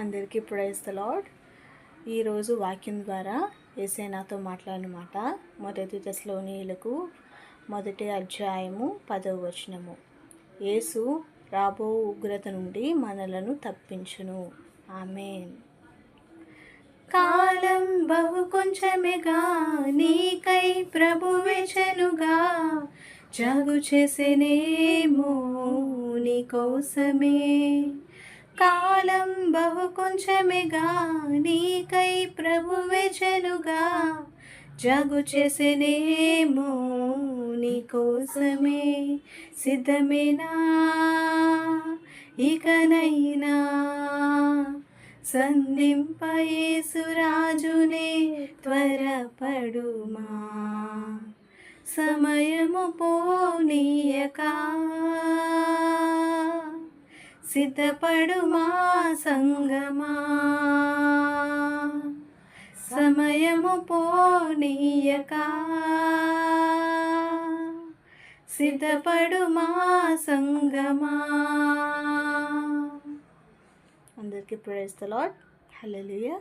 అందరికీ praise the lord. ఈరోజు వాక్యం ద్వారా యేసయ్య నాతో మాట్లాడిన మాట మొదటి తెస్సలోనీయులకు 1 అధ్యాయము 10వ వచనము. యేసు రాబో ఉగ్రత నుండి మనలను తప్పించును. ఆమేన్. కాలం బహు కొంచెమేగా నీకై ప్రభు వెచెనుగా, జాగు చేసేనేమో నీ కోసమే. కాలం బహు కొంచెమేగా నీకై ప్రభు వెచెనుగా, జాగు చేసేనేమో నీ కోసమే. సిద్ధమేనా ఇకనైనా సంధింప యేసు రాజునే త్వరపడుమా, సమయము పోనీయక సిద్ధపడుమా సంగమా, సమయము పోనీయక సిద్ధపడుమా సంగమా. అందరికీ ప్రైజ్ ది లార్డ్. హల్లెలూయా.